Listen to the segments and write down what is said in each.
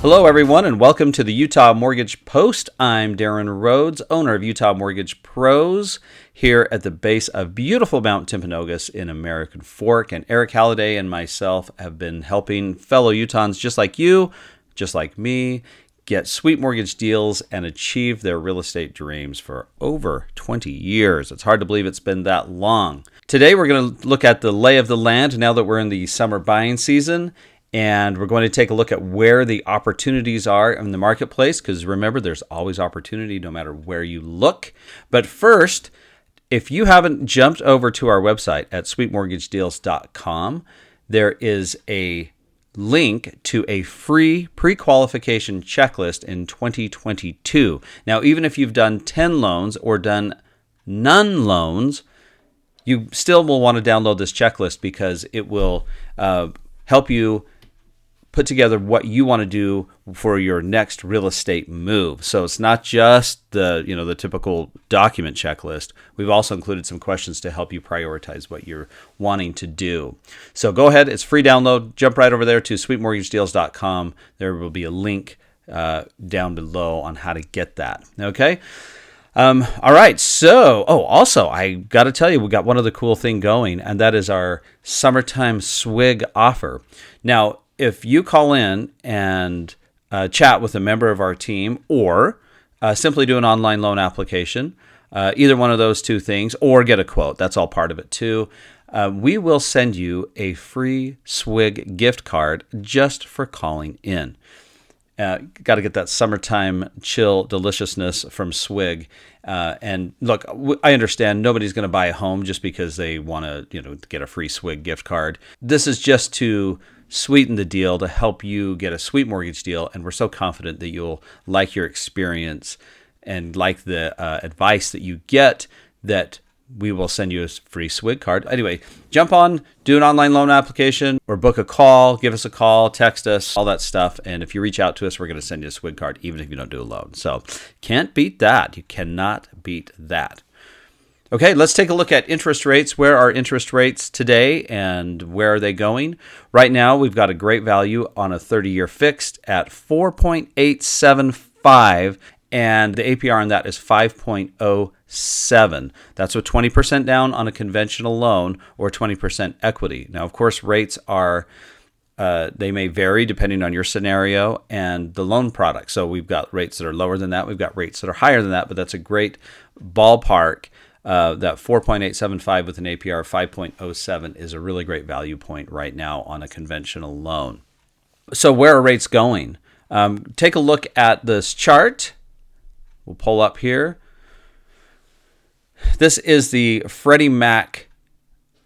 Hello, everyone, and welcome to the Utah Mortgage Post. I'm Darren Rhodes, owner of Utah Mortgage Pros, here at the base of beautiful Mount Timpanogos in American Fork. And Eric Halliday and myself have been helping fellow Utahns just like you, just like me, get sweet mortgage deals and achieve their real estate dreams for over 20 years. It's hard to believe it's been that long. Today, we're going to look at the lay of the land now that we're in the summer buying season. And we're going to take a look at where the opportunities are in the marketplace, because remember, there's always opportunity no matter where you look. But first, if you haven't jumped over to our website at sweetmortgagedeals.com, there is a link to a free pre-qualification checklist in 2022. Now, even if you've done 10 loans or done none loans, you still will want to download this checklist because it will help you put together what you want to do for your next real estate move. So it's not just the typical document checklist. We've also included some questions to help you prioritize what you're wanting to do. So go ahead, it's free download. Jump right over there to sweetmortgagedeals.com. There will be a link down below on how to get that. Okay. All right. So, also, I got to tell you, we got one other cool thing going, and that is our summertime swig offer. Now, if you call in and chat with a member of our team, or simply do an online loan application, either one of those two things, or get a quote, that's all part of it too, we will send you a free swig gift card just for calling in. Got to get that summertime chill deliciousness from Swig. And look, I understand nobody's going to buy a home just because they want to, get a free Swig gift card. This is just to sweeten the deal, to help you get a sweet mortgage deal. And we're so confident that you'll like your experience and like the advice that you get, that we will send you a free Swig card. Anyway, jump on, do an online loan application, or book a call, give us a call, text us, all that stuff. And if you reach out to us, we're going to send you a Swig card, even if you don't do a loan. So can't beat that. You cannot beat that. Okay, let's take a look at interest rates. Where are interest rates today and where are they going? Right now, we've got a great value on a 30-year fixed at 4.875, and the APR on that is 5.07. That's with 20% down on a conventional loan or 20% equity. Now, of course, rates are they may vary depending on your scenario and the loan product. So we've got rates that are lower than that. We've got rates that are higher than that, but that's a great ballpark. That 4.875 with an APR of 5.07 is a really great value point right now on a conventional loan. So where are rates going? Take a look at this chart. We'll pull up here. This is the Freddie Mac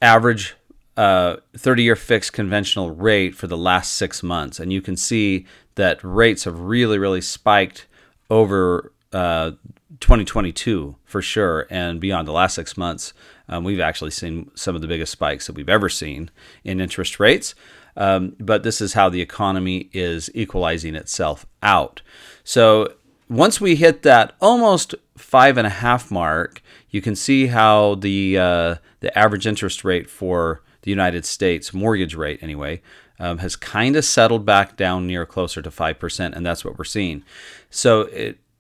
average 30-year fixed conventional rate for the last 6 months. And you can see that rates have really, really spiked over 2022 for sure. And beyond the last 6 months, we've actually seen some of the biggest spikes that we've ever seen in interest rates. But this is how the economy is equalizing itself out. So once we hit that almost 5.5 mark, you can see how the average interest rate for the United States, mortgage rate anyway, has kind of settled back down near closer to 5%, and that's what we're seeing. So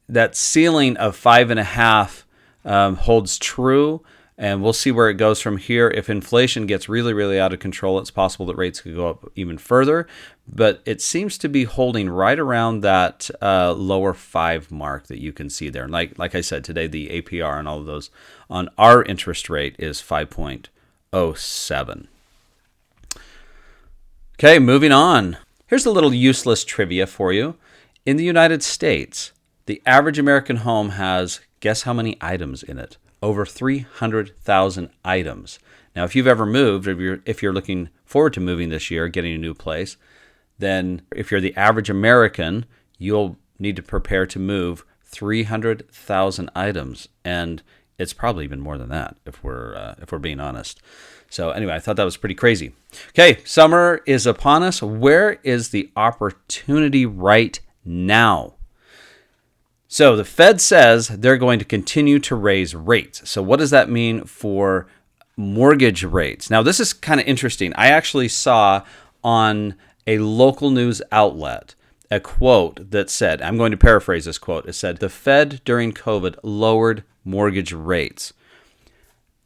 that ceiling of 5.5 holds true, and we'll see where it goes from here. If inflation gets really, really out of control, it's possible that rates could go up even further, but it seems to be holding right around that lower 5 mark that you can see there. And like I said, today the APR on all of those on our interest rate is 5.07. Okay, moving on. Here's a little useless trivia for you. In the United States, the average American home has, guess how many items in it? Over 300,000 items. Now, if you've ever moved, or if you're looking forward to moving this year, getting a new place, then if you're the average American, you'll need to prepare to move 300,000 items, and it's probably even more than that if we're being honest. So anyway, I thought that was pretty crazy. Okay, summer is upon us. Where is the opportunity right now? So the Fed says they're going to continue to raise rates. So what does that mean for mortgage rates? Now, this is kind of interesting. I actually saw on a local news outlet a quote that said, I'm going to paraphrase this quote. It said, "The Fed during COVID lowered mortgage rates."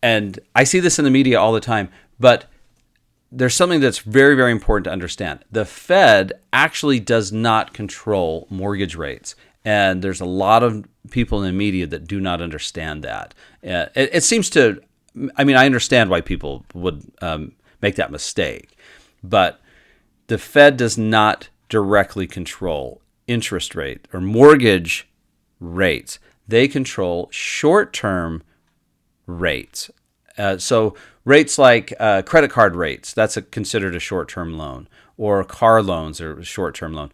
And I see this in the media all the time, but there's something that's very, very important to understand. The Fed actually does not control mortgage rates. And there's a lot of people in the media that do not understand that. It seems to, I mean, I understand why people would make that mistake, but the Fed does not directly control interest rate or mortgage rates. They control short-term rates. So rates like credit card rates, that's considered a short-term loan, or car loans are a short-term loan,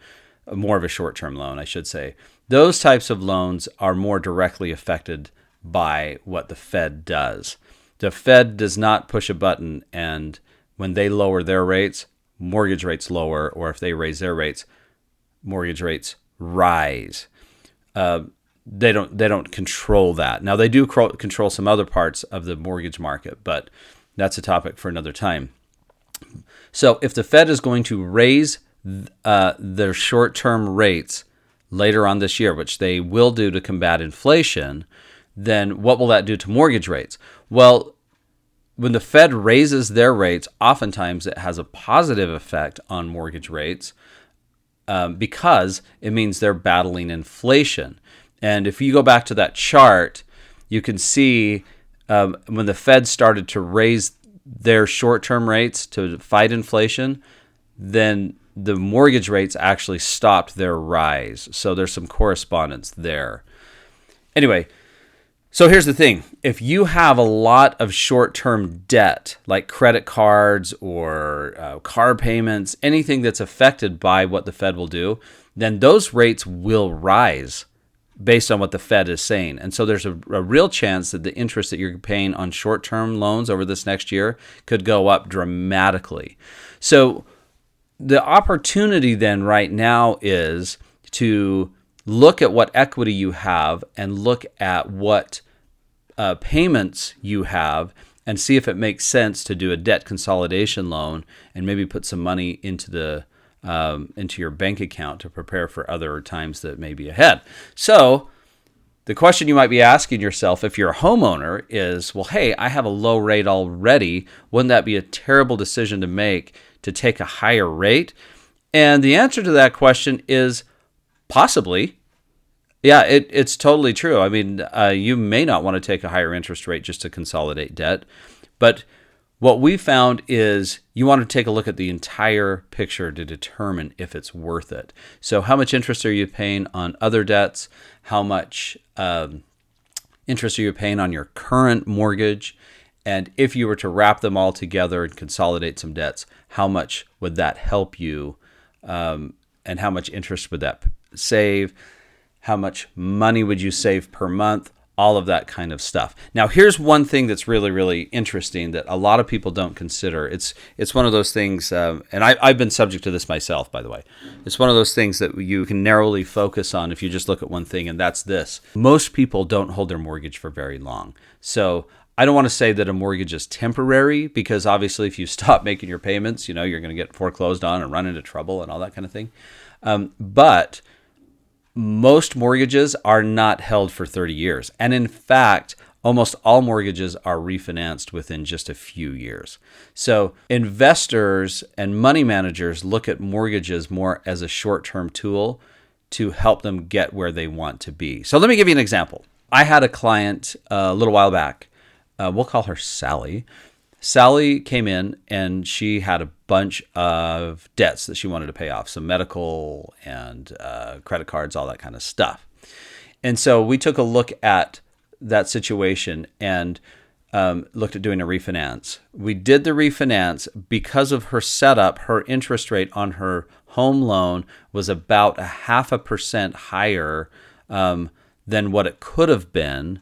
more of a short-term loan, I should say. Those types of loans are more directly affected by what the Fed does. The Fed does not push a button, and when they lower their rates, mortgage rates lower, or if they raise their rates, mortgage rates rise. They don't control that. Now, they do control some other parts of the mortgage market, but that's a topic for another time. So if the Fed is going to raise their short-term rates later on this year, which they will do to combat inflation, then what will that do to mortgage rates? Well, when the Fed raises their rates, oftentimes it has a positive effect on mortgage rates because it means they're battling inflation. And if you go back to that chart, you can see when the Fed started to raise their short-term rates to fight inflation, then the mortgage rates actually stopped their rise. So there's some correspondence there. Anyway, so here's the thing. If you have a lot of short-term debt, like credit cards or car payments, anything that's affected by what the Fed will do, then those rates will rise based on what the Fed is saying. And so there's a real chance that the interest that you're paying on short-term loans over this next year could go up dramatically. So the opportunity then right now is to look at what equity you have and look at what payments you have and see if it makes sense to do a debt consolidation loan and maybe put some money into your bank account to prepare for other times that may be ahead. So the question you might be asking yourself if you're a homeowner is, well, hey, I have a low rate already. Wouldn't that be a terrible decision to make to take a higher rate? And the answer to that question is possibly. Yeah, it's totally true. I mean, you may not want to take a higher interest rate just to consolidate debt, but what we found is you want to take a look at the entire picture to determine if it's worth it. So how much interest are you paying on other debts? How much interest are you paying on your current mortgage? And if you were to wrap them all together and consolidate some debts, how much would that help you? And how much interest would that save? How much money would you save per month? All of that kind of stuff. Now, here's one thing that's really, really interesting that a lot of people don't consider. It's one of those things, and I've been subject to this myself, by the way. It's one of those things that you can narrowly focus on if you just look at one thing, and that's this. Most people don't hold their mortgage for very long. So I don't want to say that a mortgage is temporary, because obviously if you stop making your payments, you're going to get foreclosed on and run into trouble and all that kind of thing. But most mortgages are not held for 30 years. And in fact, almost all mortgages are refinanced within just a few years. So investors and money managers look at mortgages more as a short-term tool to help them get where they want to be. So let me give you an example. I had a client a little while back. We'll call her Sally. Sally came in and she had a bunch of debts that she wanted to pay off, some medical and credit cards, all that kind of stuff. And so we took a look at that situation and looked at doing a refinance. We did the refinance. Because of her setup, her interest rate on her home loan was about 0.5% higher than what it could have been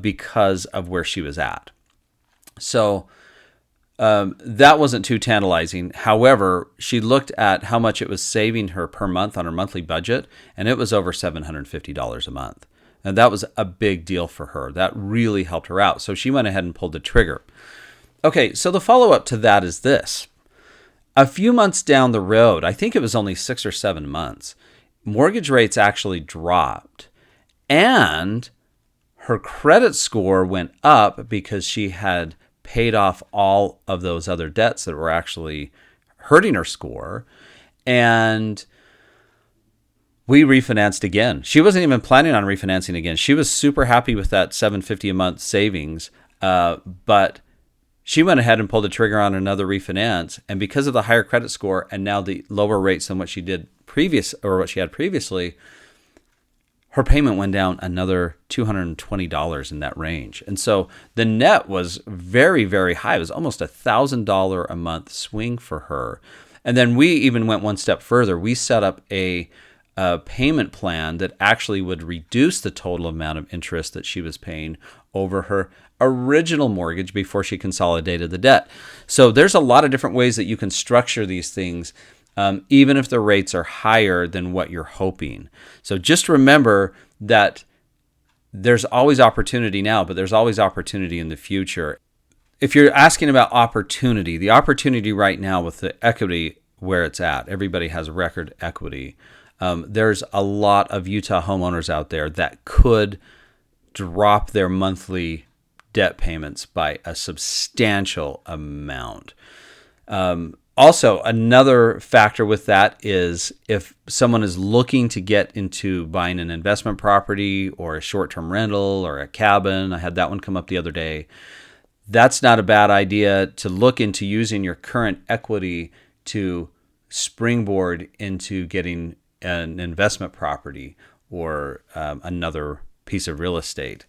because of where she was at. So that wasn't too tantalizing. However, she looked at how much it was saving her per month on her monthly budget, and it was over $750 a month. And that was a big deal for her. That really helped her out. So she went ahead and pulled the trigger. Okay, so the follow-up to that is this. A few months down the road, I think it was only 6 or 7 months, mortgage rates actually dropped, and her credit score went up because she had paid off all of those other debts that were actually hurting her score. And we refinanced again. She wasn't even planning on refinancing again. She was super happy with that $750 a month savings, but she went ahead and pulled the trigger on another refinance. And because of the higher credit score and now the lower rates than what she had previously, her payment went down another $220 in that range. And so the net was very, very high. It was almost $1,000 a month swing for her. And then we even went one step further. We set up a payment plan that actually would reduce the total amount of interest that she was paying over her original mortgage before she consolidated the debt. So there's a lot of different ways that you can structure these things, even if the rates are higher than what you're hoping. So just remember that there's always opportunity now, but there's always opportunity in the future. If you're asking about opportunity, the opportunity right now with the equity where it's at, everybody has record equity. There's a lot of Utah homeowners out there that could drop their monthly debt payments by a substantial amount. Also, another factor with that is if someone is looking to get into buying an investment property or a short-term rental or a cabin, I had that one come up the other day, that's not a bad idea to look into using your current equity to springboard into getting an investment property or another piece of real estate.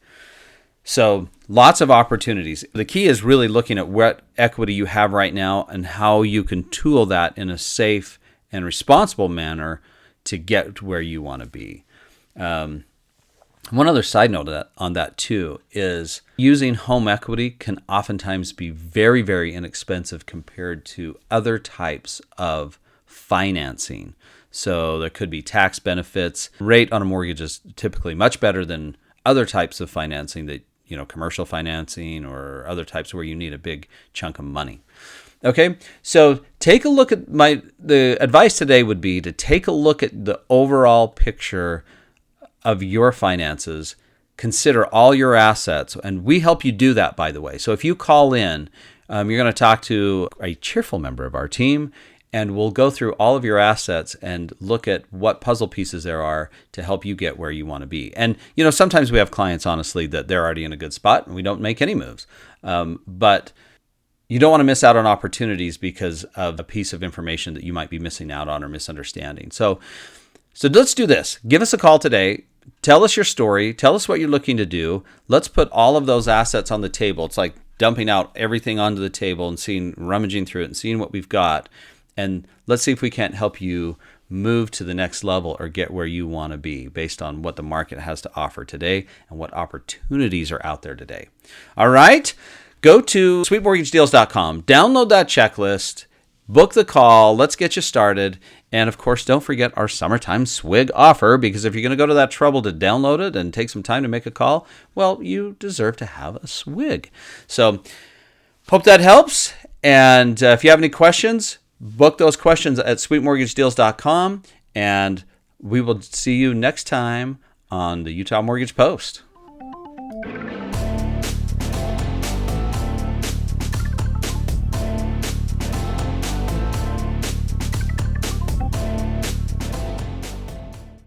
So lots of opportunities. The key is really looking at what equity you have right now and how you can tool that in a safe and responsible manner to get to where you want to be. One other side note on that too is using home equity can oftentimes be very, very inexpensive compared to other types of financing. So there could be tax benefits. Rate on a mortgage is typically much better than other types of financing that, commercial financing or other types where you need a big chunk of money. Okay, so take a look at the advice today would be to take a look at the overall picture of your finances. Consider all your assets, and we help you do that, by the way. So if you call in, you're going to talk to a cheerful member of our team, and we'll go through all of your assets and look at what puzzle pieces there are to help you get where you want to be. And, sometimes we have clients, honestly, that they're already in a good spot and we don't make any moves. But you don't want to miss out on opportunities because of a piece of information that you might be missing out on or misunderstanding. So let's do this. Give us a call today. Tell us your story. Tell us what you're looking to do. Let's put all of those assets on the table. It's like dumping out everything onto the table and rummaging through it and seeing what we've got. And let's see if we can't help you move to the next level or get where you want to be based on what the market has to offer today and what opportunities are out there today. All right, go to sweetmortgagedeals.com, download that checklist, book the call, let's get you started. And of course, don't forget our summertime swig offer, because if you're going to go to that trouble to download it and take some time to make a call, well, you deserve to have a swig. So hope that helps. And if you have any questions, book those questions at sweetmortgagedeals.com, and we will see you next time on the Utah Mortgage Post.